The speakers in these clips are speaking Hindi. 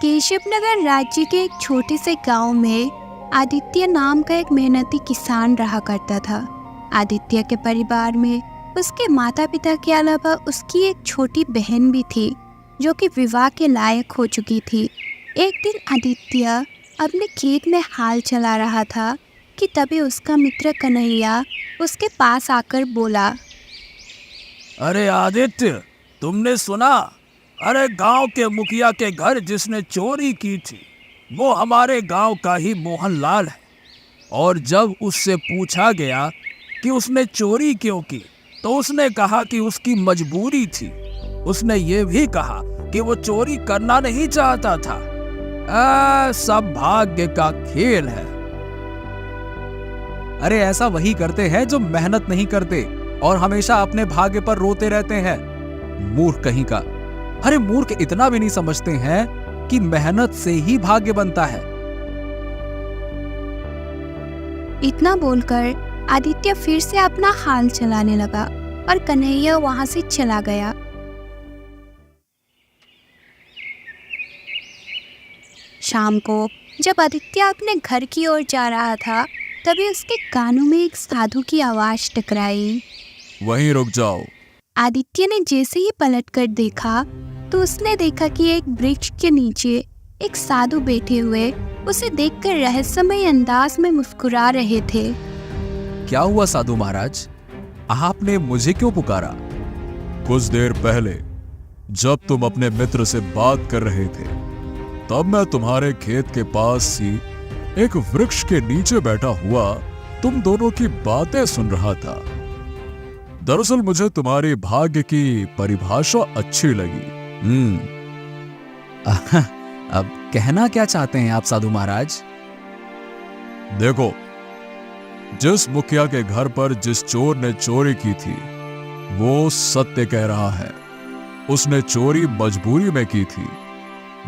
केशवनगर राज्य के एक छोटे से गांव में आदित्य नाम का एक मेहनती किसान रहा करता था। आदित्य के परिवार में उसके माता पिता के अलावा उसकी एक छोटी बहन भी थी जो कि विवाह के लायक हो चुकी थी। एक दिन आदित्य अपने खेत में हाल चला रहा था कि तभी उसका मित्र कन्हैया उसके पास आकर बोला, अरे आदित्य, तुमने सुना? अरे गांव के मुखिया के घर जिसने चोरी की थी वो हमारे गांव का ही मोहनलाल है। और जब उससे पूछा गया कि उसने चोरी क्यों की तो उसने कहा कि उसकी मजबूरी थी। उसने ये भी कहा कि वो चोरी करना नहीं चाहता था। सब भाग्य का खेल है। अरे ऐसा वही करते हैं जो मेहनत नहीं करते और हमेशा अपने भाग्य पर रोते रहते हैं। मूर्ख कहीं का। अरे मूर्ख इतना भी नहीं समझते हैं कि मेहनत से ही भाग्य बनता है। इतना बोलकर आदित्य फिर से अपना हाल चलाने लगा और कन्हैया वहां से चला गया। शाम को जब आदित्य अपने घर की ओर जा रहा था तभी उसके कानों में एक साधु की आवाज टकराई। वहीं रुक जाओ। आदित्य ने जैसे ही पलटकर देखा तो उसने देखा कि एक वृक्ष के नीचे एक साधु बैठे हुए उसे देखकर रहस्यमय अंदाज में मुस्कुरा रहे थे। क्या हुआ साधु महाराज, आपने मुझे क्यों पुकारा? कुछ देर पहले जब तुम अपने मित्र से बात कर रहे थे तब मैं तुम्हारे खेत के पास ही एक वृक्ष के नीचे बैठा हुआ तुम दोनों की बातें सुन रहा था। दरअसल मुझे तुम्हारी भाग्य की परिभाषा अच्छी लगी। अब कहना क्या चाहते हैं आप साधु महाराज? देखो, जिस मुखिया के घर पर जिस चोर ने चोरी की थी वो सत्य कह रहा है। उसने चोरी मजबूरी में की थी।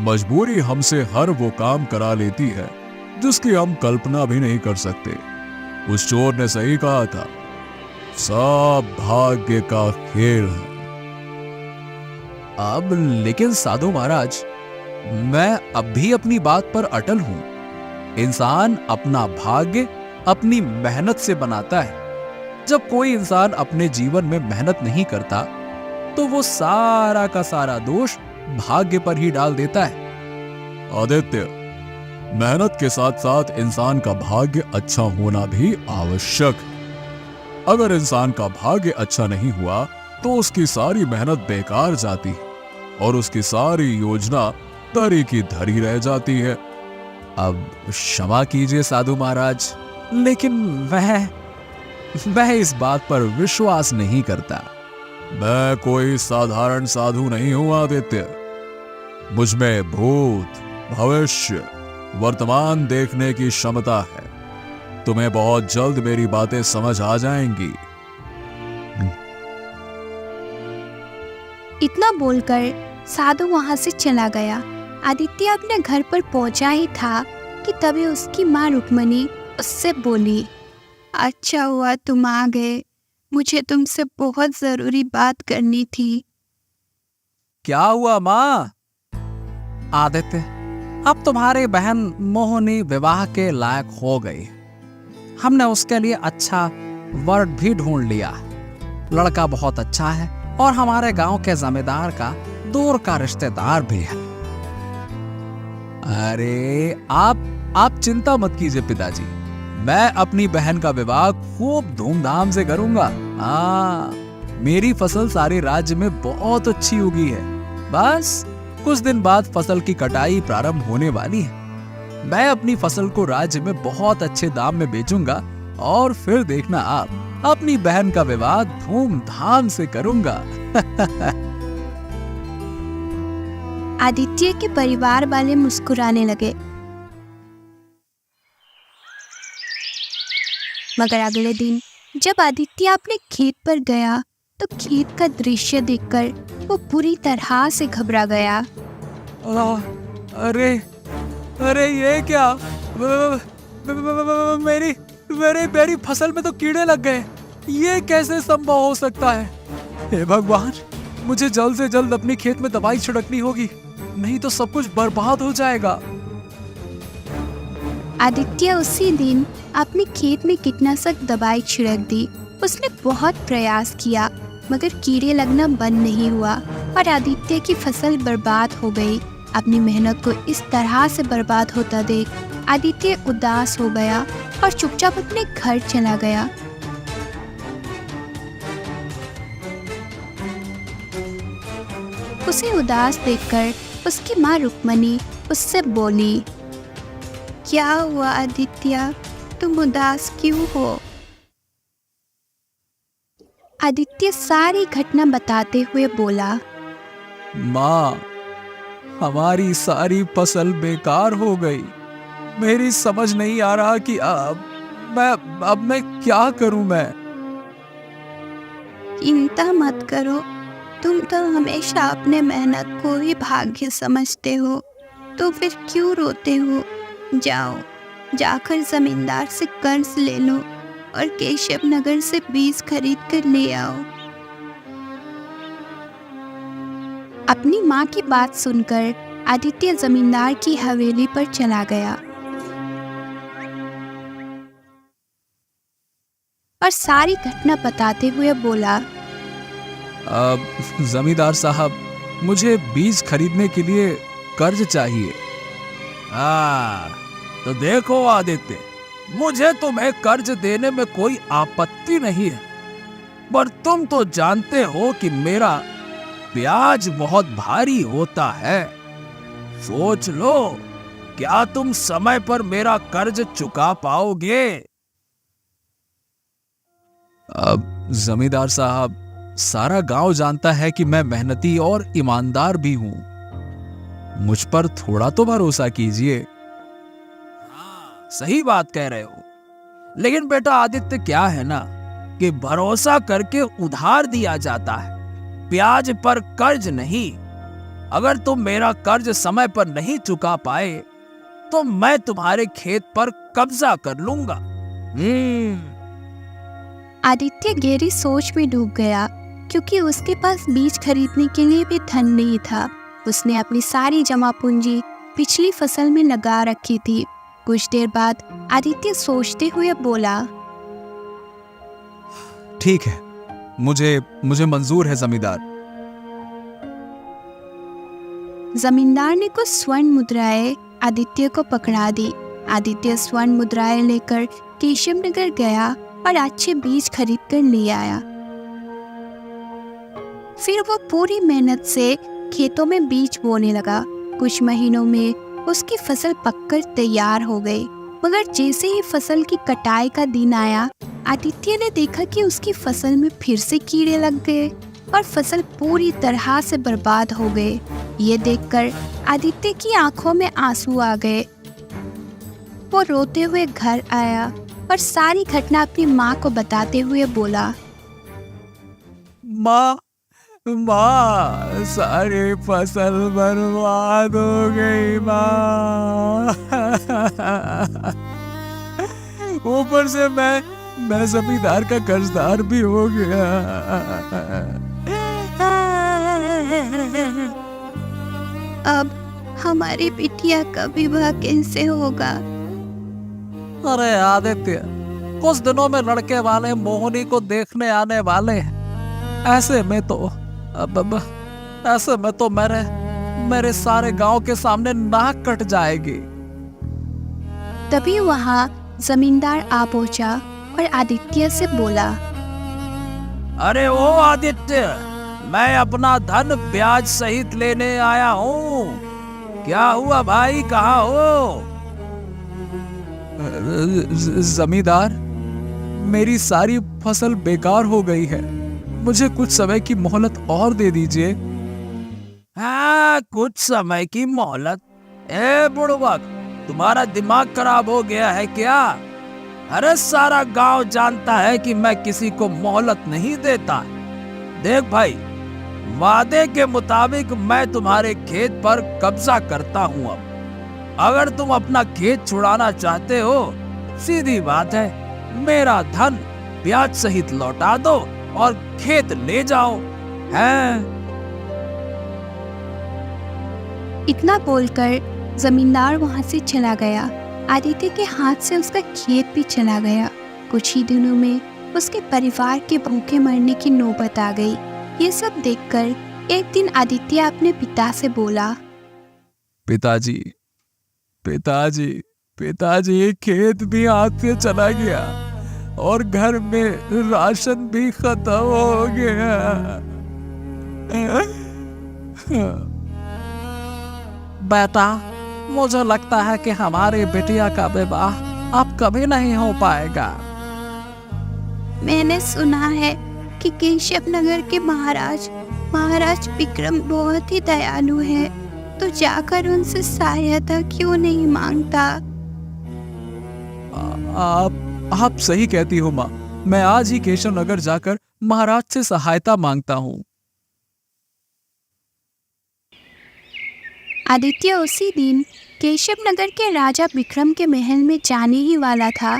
मजबूरी हमसे हर वो काम करा लेती है जिसकी हम कल्पना भी नहीं कर सकते। उस चोर ने सही कहा था, सब भाग्य का खेल है। अब लेकिन साधु महाराज, मैं अब भी अपनी बात पर अटल हूं। इंसान अपना भाग्य अपनी मेहनत से बनाता है। जब कोई इंसान अपने जीवन में मेहनत नहीं करता तो वो सारा का सारा दोष भाग्य पर ही डाल देता है। आदित्य, मेहनत के साथ साथ इंसान का भाग्य अच्छा होना भी आवश्यक है। अगर इंसान का भाग्य अच्छा नहीं हुआ तो उसकी सारी मेहनत बेकार जाती है और उसकी सारी योजना धरी की धरी रह जाती है। अब क्षमा कीजिए साधु महाराज, लेकिन मैं इस बात पर विश्वास नहीं करता। मैं कोई साधारण साधु नहीं हूं आदित्य। मुझमें भूत, भविष्य, वर्तमान देखने की क्षमता है। तुम्हें बहुत जल्द मेरी बातें समझ आ जाएंगी। इतना बोलकर साधु वहां से चला गया। आदित्य अपने घर पर पहुंचा ही था कि तभी उसकी माँ रुक्मणी उससे बोली, अच्छा हुआ तुम आ गए, मुझे तुमसे बहुत जरूरी बात करनी थी। क्या हुआ माँ? आदित्य, अब तुम्हारी बहन मोहिनी विवाह के लायक हो गई। हमने उसके लिए अच्छा वर भी ढूंढ लिया। लड़का बहुत अच्छा है और हमारे गांव के जमींदार का दूर का रिश्तेदार भी है। अरे आप चिंता मत कीजिए पिताजी, मैं अपनी बहन का विवाह खूब धूमधाम से करूंगा। मेरी फसल सारे राज्य में बहुत अच्छी उगी है। बस कुछ दिन बाद फसल की कटाई प्रारंभ होने वाली है। मैं अपनी फसल को राज्य में बहुत अच्छे दाम में बेचूंगा और फिर देखना, आप अपनी बहन का विवाह धूमधाम से करूंगा। आदित्य के परिवार वाले मुस्कुराने लगे। मगर अगले दिन जब आदित्य अपने खेत पर गया तो खेत का दृश्य देखकर वो पूरी तरह से घबरा गया। अरे ये क्या? मेरी फसल में तो कीड़े लग गए। ये कैसे संभव हो सकता है? हे भगवान, मुझे जल्द से जल्द अपने खेत में दवाई छिड़कनी होगी। नहीं तो सब कुछ बर्बाद हो जाएगा। आदित्य उसी दिन अपने खेत में कीटनाशक दवाई छिड़क दी। उसने बहुत प्रयास किया मगर कीड़े लगना बंद नहीं हुआ और आदित्य की फसल बर्बाद हो गई। अपनी मेहनत को इस तरह से बर्बाद होता देख आदित्य उदास हो गया और चुपचाप अपने घर चला गया। उसे उदास देखकर उसकी माँ रुक्मणी उससे बोली, क्या हुआ आदित्य, तुम उदास क्यों हो? आदित्य सारी घटना बताते हुए बोला, माँ, हमारी सारी फसल बेकार हो गई। मेरी समझ नहीं आ रहा कि अब मैं क्या करूं मैं। चिंता मत करो, तुम तो हमेशा अपने मेहनत को ही भाग्य समझते हो, तो फिर क्यों रोते हो? जाओ, जाकर जमींदार से कर्ज ले लो और केशव नगर से बीज खरीद कर ले आओ। अपनी माँ की बात सुनकर आदित्य जमींदार की हवेली पर चला गया और सारी घटना बताते हुए बोला, जमींदार साहब, मुझे बीज खरीदने के लिए कर्ज चाहिए। तो देखो आदित्य, मुझे तुम्हें कर्ज देने में कोई आपत्ति नहीं है, पर तुम तो जानते हो कि मेरा ब्याज बहुत भारी होता है। सोच लो, क्या तुम समय पर मेरा कर्ज चुका पाओगे? अब जमींदार साहब, सारा गांव जानता है कि मैं मेहनती और ईमानदार भी हूं। मुझ पर थोड़ा तो भरोसा कीजिए। सही बात कह रहे हो, लेकिन बेटा आदित्य, क्या है ना कि भरोसा करके उधार दिया जाता है, ब्याज पर कर्ज नहीं। अगर तुम मेरा कर्ज समय पर नहीं चुका पाए तो मैं तुम्हारे खेत पर कब्जा कर लूंगा। आदित्य गहरी सोच में डूब गया क्योंकि उसके पास बीज खरीदने के लिए भी धन नहीं था। उसने अपनी सारी जमा पूंजी पिछली फसल में लगा रखी थी। कुछ देर बाद आदित्य सोचते हुए बोला, ठीक है, मुझे मंजूर है जमींदार। जमींदार ने कुछ स्वर्ण मुद्राएं आदित्य को पकड़ा दी। आदित्य स्वर्ण मुद्राएं लेकर केशव नगर गया और अच्छे बीज खरीद कर ले आया। फिर वो पूरी मेहनत से खेतों में बीज बोने लगा। कुछ महीनों में उसकी फसल पककर तैयार हो गई, मगर जैसे ही फसल की कटाई का दिन आया, आदित्य ने देखा कि उसकी फसल में फिर से कीड़े लग गए और फसल पूरी तरह से बर्बाद हो गए। ये देखकर आदित्य की आंखों में आंसू आ गए। वो रोते हुए घर आया और सारी घटना अपनी माँ को बताते हुए बोला, माँ, सारी फसल बर्बाद हो गई माँ। ऊपर से मैं जमींदार का कर्जदार भी हो गया। अब हमारी बिटिया का विवाह कैसे होगा? अरे आदित्य, कुछ दिनों में लड़के वाले मोहिनी को देखने आने वाले हैं। ऐसे में तो मेरे सारे गांव के सामने नाक कट जाएगी। तभी वहाँ जमींदार आ पहुंचा और आदित्य से बोला, अरे ओ आदित्य, मैं अपना धन ब्याज सहित लेने आया हूँ। क्या हुआ भाई, कहाँ हो? जमींदार, मेरी सारी फसल बेकार हो गई है। मुझे कुछ समय की मोहलत और दे दीजिए। हाँ, कुछ समय की मोहलत? ए बुड़बक, तुम्हारा दिमाग खराब हो गया है क्या? अरे सारा गांव जानता है कि मैं किसी को मोहलत नहीं देता। देख भाई, वादे के मुताबिक मैं तुम्हारे खेत पर कब्जा करता हूँ। अब अगर तुम अपना खेत छुड़ाना चाहते हो, सीधी बात है, मेरा धन ब्याज सहित लौटा दो और खेत ले जाओ। हैं? इतना बोलकर जमींदार वहां से चला गया। आदित्य के हाथ से उसका खेत भी चला गया। कुछ ही दिनों में उसके परिवार के भूखे मरने की नौबत आ गई। ये सब देखकर एक दिन आदित्य अपने पिता से बोला, पिताजी पिताजी पिताजी, ये खेत भी हाथ से चला गया और घर में राशन भी खत्म हो गया। बेटा, मुझे लगता है कि हमारे बिटिया का विवाह अब कभी नहीं हो पाएगा। मैंने सुना है कि केशव नगर के महाराज विक्रम बहुत ही दयालु है, तो जाकर उनसे सहायता क्यों नहीं मांगता? आप सही कहती हो माँ। मैं आज ही केशव नगर जाकर महाराज से सहायता मांगता हूँ। आदित्य उसी दिन केशव नगर के राजा विक्रम के महल में जाने ही वाला था,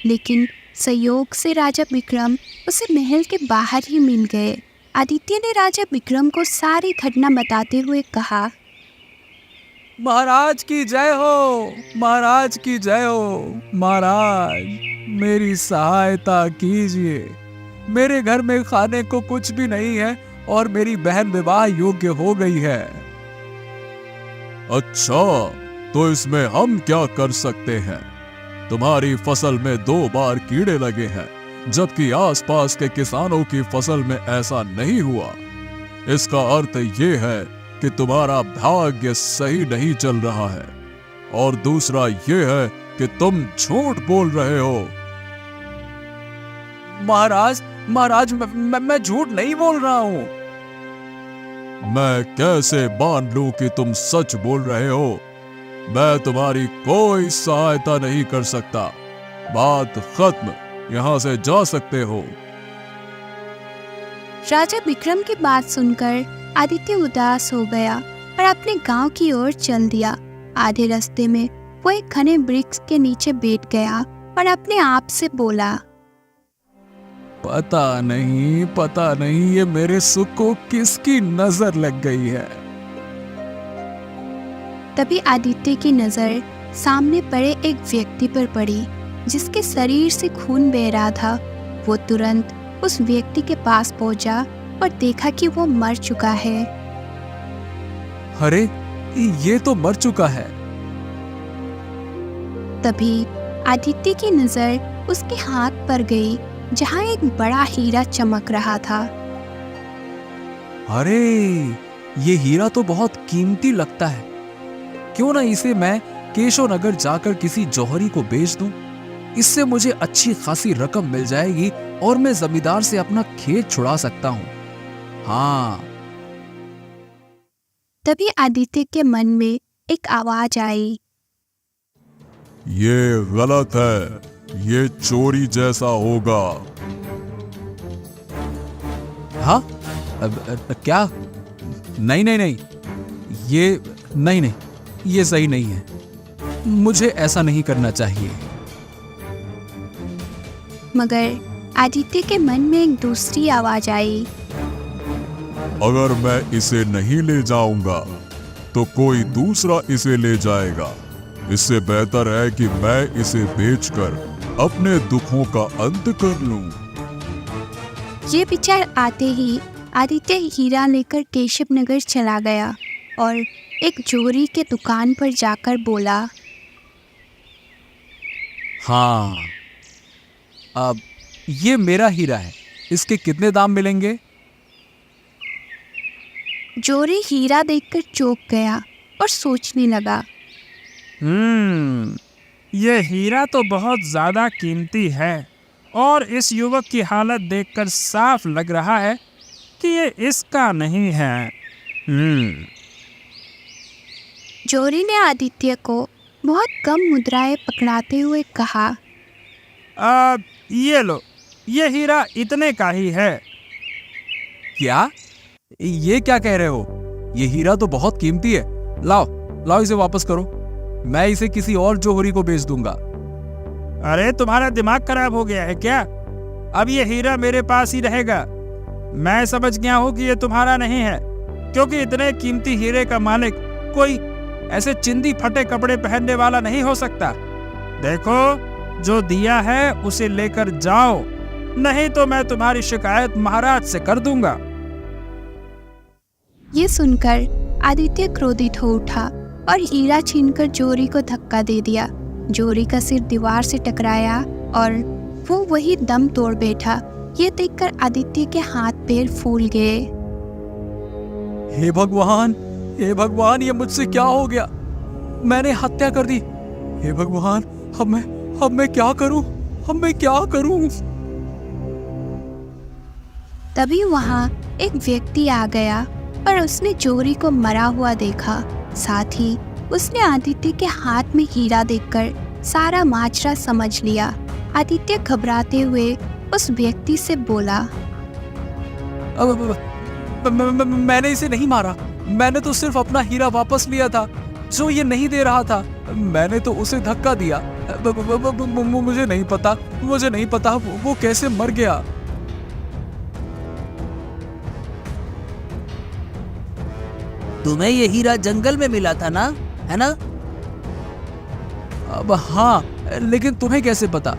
लेकिन संयोग से राजा विक्रम उसे महल के बाहर ही मिल गए। आदित्य ने राजा विक्रम को सारी घटना बताते हुए कहा, महाराज की जय हो, महाराज की जय हो। महाराज, मेरी सहायता कीजिए। मेरे घर में खाने को कुछ भी नहीं है और मेरी बहन विवाह योग्य हो गई है। अच्छा, तो इसमें हम क्या कर सकते हैं? तुम्हारी फसल में 2 बार कीड़े लगे हैं, जबकि आसपास के किसानों की फसल में ऐसा नहीं हुआ। इसका अर्थ ये है कि तुम्हारा भाग्य सही नहीं चल रहा है, और दूसरा ये है कि तुम झूठ बोल रहे हो। महाराज, मैं झूठ नहीं बोल रहा हूँ। मैं कैसे मान लूं कि तुम सच बोल रहे हो? मैं तुम्हारी कोई सहायता नहीं कर सकता। बात खत्म, यहाँ से जा सकते हो। राजा विक्रम की बात सुनकर आदित्य उदास हो गया और अपने गांव की ओर चल दिया। आधे रास्ते में वो एक घने वृक्ष के नीचे बैठ गया और अपने आप से बोला, पता नहीं ये मेरे सुख को किसकी नजर लग गई है। तभी आदित्य की नजर सामने पड़े एक व्यक्ति पर पड़ी, जिसके शरीर से खून बह रहा था। वो तुरंत उस व्यक्ति के पास पहुंचा और देखा कि वो मर चुका है। अरे, ये तो मर चुका है। तभी आदित्य की नजर उसके हाथ पर गई, जहां एक बड़ा हीरा चमक रहा था। अरे, ये हीरा तो बहुत कीमती लगता है। क्यों ना इसे मैं केशव नगर जाकर किसी जौहरी को बेच दूं? इससे मुझे अच्छी खासी रकम मिल जाएगी और मैं जमींदार से अपना खेत छुड़ा सकता हूँ। हाँ। तभी आदित्य के मन में एक आवाज आई, ये गलत है, ये चोरी जैसा होगा। हाँ? क्या? नहीं, ये सही नहीं है। मुझे ऐसा नहीं करना चाहिए। मगर आदित्य के मन में एक दूसरी आवाज आई, अगर मैं इसे नहीं ले जाऊंगा तो कोई दूसरा इसे ले जाएगा। इससे बेहतर है कि मैं इसे बेचकर अपने दुखों का अंत कर लूं। ये विचार आते ही आदित्य हीरा लेकर केशव नगर चला गया और एक जोहरी के दुकान पर जाकर बोला, हाँ, अब ये मेरा हीरा है। इसके कितने दाम मिलेंगे? जोहरी हीरा देखकर चौंक गया और सोचने लगा, ये हीरा तो बहुत ज्यादा कीमती है और इस युवक की हालत देखकर साफ लग रहा है कि ये इसका नहीं है। जोहरी ने आदित्य को बहुत कम मुद्राएं पकड़ाते हुए कहा, ये लो, ये हीरा इतने का ही है। क्या? ये क्या कह रहे हो? ये हीरा तो बहुत कीमती है। लाओ इसे वापस करो। मैं इसे किसी और जौहरी को बेच दूंगा। अरे, तुम्हारा दिमाग खराब हो गया है क्या? अब ये हीरा मेरे पास ही रहेगा। मैं समझ गया हूँ कि ये तुम्हारा नहीं है, क्योंकि इतने कीमती हीरे का मालिक कोई ऐसे चिंदी फटे कपड़े पहनने वाला नहीं हो सकता। देखो, जो दिया है उसे लेकर जाओ, नहीं तो मैं तुम्हारी शिकायत महाराज से कर दूंगा। ये सुनकर आदित्य क्रोधित हो उठा और हीरा छीनकर जोरी को धक्का दे दिया। जोरी का सिर दीवार से टकराया और वो वही दम तोड़ बैठा। ये देखकर आदित्य के हाथ पैर फूल गए। हे भगवान, ये मुझसे क्या हो गया? मैंने हत्या कर दी। हे भगवान, अब मैं क्या करूं? तभी वहां एक व्यक्ति आ गया और उसने जोरी को मरा हुआ देखा। साथ ही उसने आदित्य के हाथ में हीरा देखकर सारा माजरा समझ लिया। आदित्य घबराते हुए उस व्यक्ति से बोला, मैंने इसे नहीं मारा। मैंने तो सिर्फ अपना हीरा वापस लिया था जो ये नहीं दे रहा था। मैंने तो उसे धक्का दिया। मुझे नहीं पता वो कैसे मर गया। तुम्हें ये हीरा जंगल में मिला था ना, है ना? अब हाँ, लेकिन तुम्हें कैसे पता?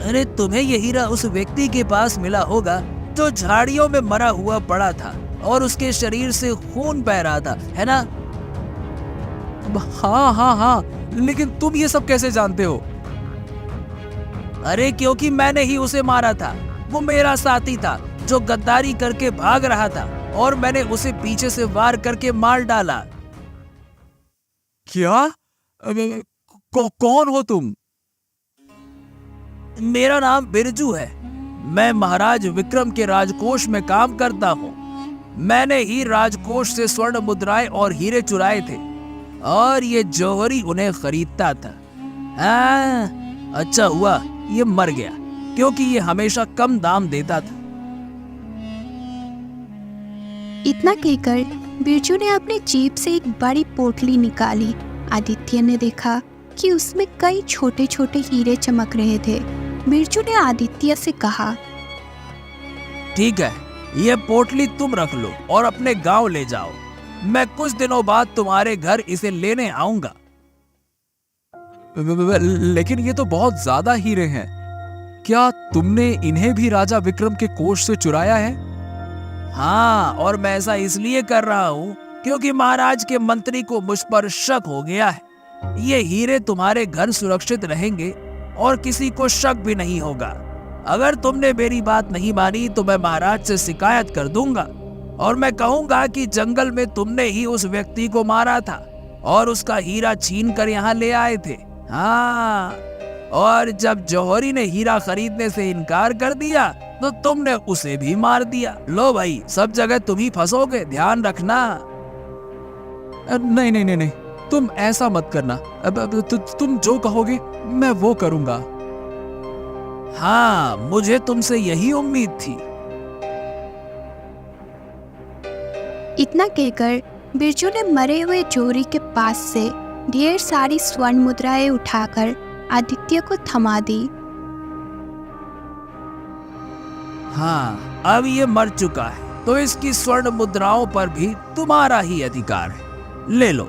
अरे, तुम्हें ये हीरा उस व्यक्ति के पास मिला होगा जो झाड़ियों में मरा हुआ पड़ा था और उसके शरीर से खून बह रहा था, है ना? अब हाँ, लेकिन तुम ये सब कैसे जानते हो? अरे, क्योंकि मैंने ही उसे मारा था। वो मेरा साथी था जो गद्दारी करके भाग रहा था और मैंने उसे पीछे से वार करके मार डाला। क्या? कौन हो तुम? मेरा नाम बिरजू है। मैं महाराज विक्रम के राजकोष में काम करता हूँ। मैंने ही राजकोष से स्वर्ण मुद्राएं और हीरे चुराए थे और ये जौहरी उन्हें खरीदता था। अच्छा हुआ ये मर गया, क्योंकि ये हमेशा कम दाम देता था। इतना कहकर बिरजू ने अपनी जेब से एक बड़ी पोटली निकाली। आदित्य ने देखा कि उसमें कई छोटे छोटे हीरे चमक रहे थे। बिरजू ने आदित्य से कहा, ठीक है, ये पोटली तुम रख लो और अपने गांव ले जाओ। मैं कुछ दिनों बाद तुम्हारे घर इसे लेने आऊंगा। लेकिन ये तो बहुत ज्यादा हीरे हैं। क्या तुमने इन्हें भी राजा विक्रम के कोष से चुराया है? हाँ, और मैं ऐसा इसलिए कर रहा हूँ क्योंकि महाराज के मंत्री को मुझ पर शक हो गया है। ये हीरे तुम्हारे घर सुरक्षित रहेंगे और किसी को शक भी नहीं होगा। अगर तुमने मेरी बात नहीं मानी तो मैं महाराज से शिकायत कर दूंगा और मैं कहूंगा कि जंगल में तुमने ही उस व्यक्ति को मारा था और उसका हीरा छीन कर यहाँ ले आए थे। हाँ, और जब जौहरी ने हीरा खरीदने से इनकार कर दिया तो तुमने उसे भी मार दिया। लो भाई, सब जगह तुम ही फंसोगे, ध्यान रखना। नहीं, तुम ऐसा मत करना। अब तुम जो कहोगे मैं वो करूंगा। हाँ, मुझे तुमसे यही उम्मीद थी। इतना कहकर बिरजू ने मरे हुए जोरी के पास से ढेर सारी स्वर्ण मुद्राएं उठाकर आदित्य को थमा दी। हाँ, अब ये मर चुका है तो इसकी स्वर्ण मुद्राओं पर भी तुम्हारा ही अधिकार है। ले लो।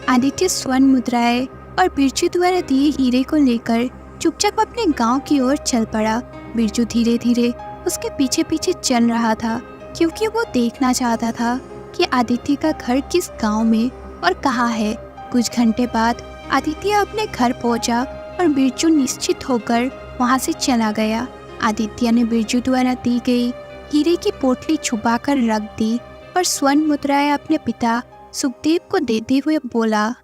आदित्य स्वर्ण मुद्राएं और बिरजू द्वारा दिए हीरे को लेकर चुपचाप अपने गांव की ओर चल पड़ा। बिरजू धीरे धीरे उसके पीछे पीछे चल रहा था, क्योंकि वो देखना चाहता था कि आदित्य का घर किस गांव में और कहाँ है। कुछ घंटे बाद आदित्य अपने घर पहुंचा और बिरजू निश्चित होकर वहां से चला गया। आदित्य ने बिरजू द्वारा दी गई हीरे की पोटली छुपाकर रख दी और स्वर्ण मुद्राएं अपने पिता सुखदेव को देते हुए बोला,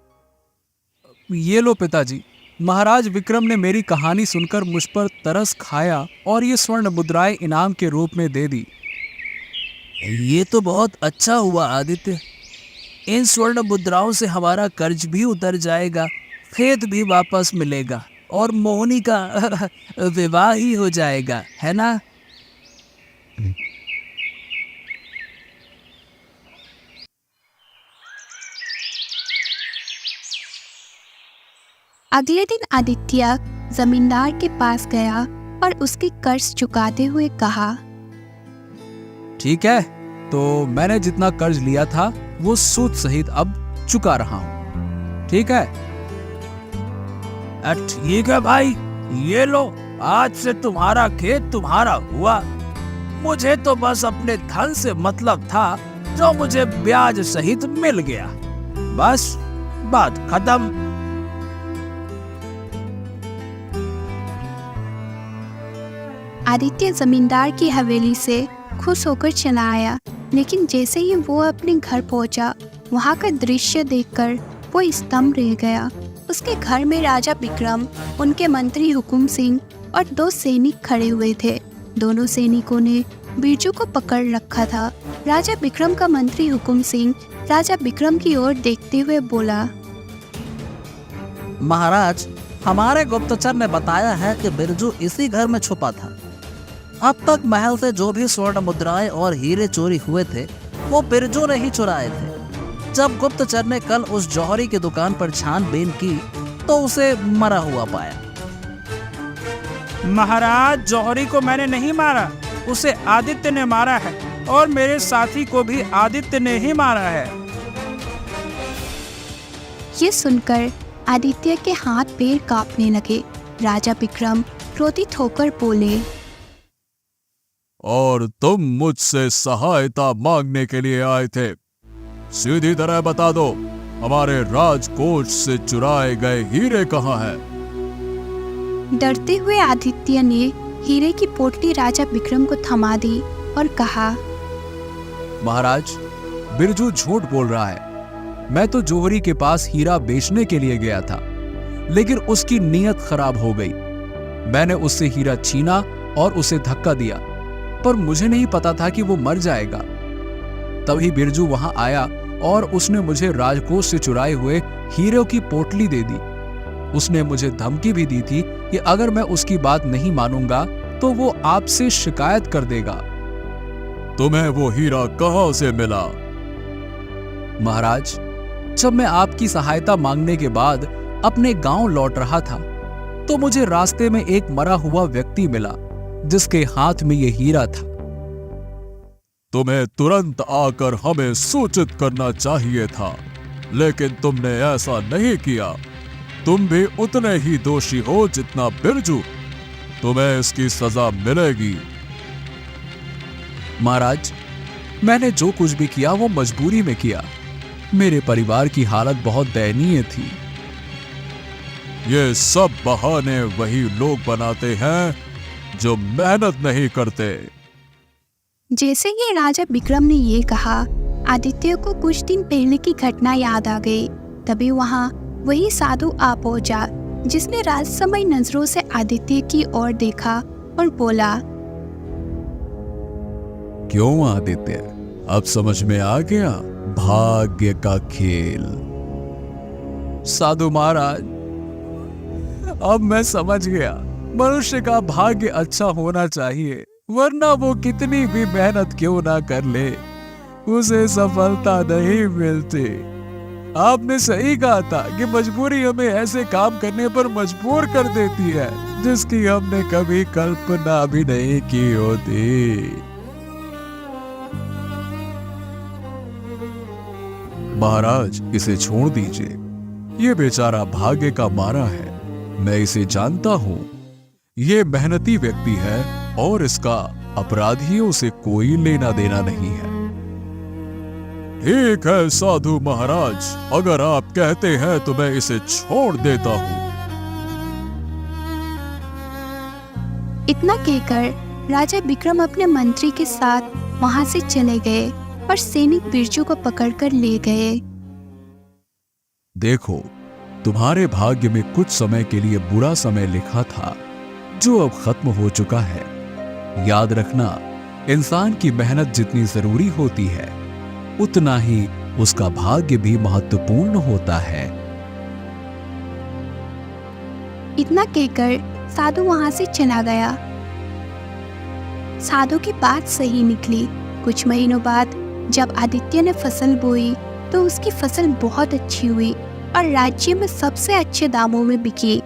ये लो पिताजी, महाराज विक्रम ने मेरी कहानी सुनकर मुझ पर तरस खाया और ये स्वर्ण मुद्राएं इनाम के रूप में दे दी। ये तो बहुत अच्छा हुआ आदित्य। इन स्वर्ण मुद्राओं से हमारा कर्ज भी उतर जाएगा, खेत भी वापस मिलेगा और मोहनी का विवाह ही हो जाएगा, है ना? अगले दिन आदित्य जमींदार के पास गया और उसके कर्ज चुकाते हुए कहा, ठीक है, तो मैंने जितना कर्ज लिया था वो सूद सहित अब चुका रहा हूं। ठीक है? ठीक है भाई, ये लो, आज से तुम्हारा खेत तुम्हारा हुआ। मुझे तो बस अपने धन से मतलब था जो मुझे ब्याज सहित मिल गया। बस बात खत्म। आदित्य जमींदार की हवेली से खुश होकर चला आया, लेकिन जैसे ही वो अपने घर पहुंचा, वहां का दृश्य देखकर वो स्तंभ रह गया। उसके घर में राजा विक्रम, उनके मंत्री हुकुम सिंह और 2 सैनिक खड़े हुए थे। दोनों सैनिकों ने बिरजू को पकड़ रखा था। राजा विक्रम का मंत्री हुकुम सिंह राजा विक्रम की ओर देखते हुए बोला, महाराज, हमारे गुप्तचर ने बताया है कि बिरजू इसी घर में छुपा था। अब तक महल से जो भी स्वर्ण मुद्राएं और हीरे चोरी हुए थे वो बिरजू ने ही चुराए थे। जब गुप्तचर ने कल उस जौहरी की दुकान पर छानबीन की तो उसे मरा हुआ पाया। महाराज, जौहरी को मैंने नहीं मारा, उसे आदित्य ने मारा है और मेरे साथी को भी आदित्य ने ही मारा है। ये सुनकर आदित्य के हाथ पैर कांपने लगे। राजा विक्रम क्रोधित होकर बोले, और तुम मुझसे सहायता मांगने के लिए आए थे? सीधी तरह बता दो, हमारे राजकोष से चुराए गए हीरे कहाँ हैं? डरते हुए आदित्य ने हीरे की पोटली राजा विक्रम को थमा दी और कहा, महाराज, बिरजू झूठ बोल रहा है। मैं तो जौहरी के पास हीरा बेचने के लिए गया था, लेकिन उसकी नीयत खराब हो गई। मैंने उससे हीरा छीना और उसे धक्का दिया, पर मुझे नहीं पता था कि वो मर जाएगा। तभी बिरजू वहां आया और उसने मुझे राजकोष से चुराए हुए हीरों की पोटली दे दी। उसने मुझे धमकी भी दी थी कि अगर मैं उसकी बात नहीं मानूंगा तो वो आपसे शिकायत कर देगा। तुम्हें वो हीरा कहां से मिला? महाराज, जब मैं आपकी सहायता मांगने के बाद अपने गांव लौट रहा था तो मुझे रास्ते में एक मरा हुआ व्यक्ति मिला जिसके हाथ में ये हीरा था। तुम्हें तुरंत आकर हमें सूचित करना चाहिए था, लेकिन तुमने ऐसा नहीं किया। तुम भी उतने ही दोषी हो जितना बिरजू। तुम्हें इसकी सजा मिलेगी। महाराज, मैंने जो कुछ भी किया वो मजबूरी में किया। मेरे परिवार की हालत बहुत दयनीय थी। ये सब बहाने वही लोग बनाते हैं जो मेहनत नहीं करते। जैसे ही राजा विक्रम ने ये कहा, आदित्य को कुछ दिन पहले की घटना याद आ गई। तभी वहां वही साधु आ पहुंचा जिसने राजसमय नजरों से आदित्य की ओर देखा और बोला, क्यों आदित्य, अब समझ में आ गया भाग्य का खेल? साधु महाराज, अब मैं समझ गया। मनुष्य का भाग्य अच्छा होना चाहिए, वरना वो कितनी भी मेहनत क्यों ना कर ले, उसे सफलता नहीं मिलती। आपने सही कहा था कि मजबूरी हमें ऐसे काम करने पर मजबूर कर देती है जिसकी हमने कभी कल्पना भी नहीं की होती। महाराज, इसे छोड़ दीजिए। ये बेचारा भाग्य का मारा है। मैं इसे जानता हूं। ये मेहनती व्यक्ति है और इसका अपराधियों से कोई लेना देना नहीं है। ठीक है साधु महाराज, अगर आप कहते हैं तो मैं इसे छोड़ देता हूं। इतना कहकर राजा विक्रम अपने मंत्री के साथ वहां से चले गए और सैनिक बिरजू को पकड़कर ले गए। देखो, तुम्हारे भाग्य में कुछ समय के लिए बुरा समय लिखा था जो अब खत्म हो चुका है। याद रखना, इंसान की मेहनत जितनी जरूरी होती है उतना ही उसका भाग्य भी महत्वपूर्ण होता है। इतना कहकर साधु वहां से चला गया। साधु की बात सही निकली। कुछ महीनों बाद जब आदित्य ने फसल बोई तो उसकी फसल बहुत अच्छी हुई और राज्य में सबसे अच्छे दामों में बिकी।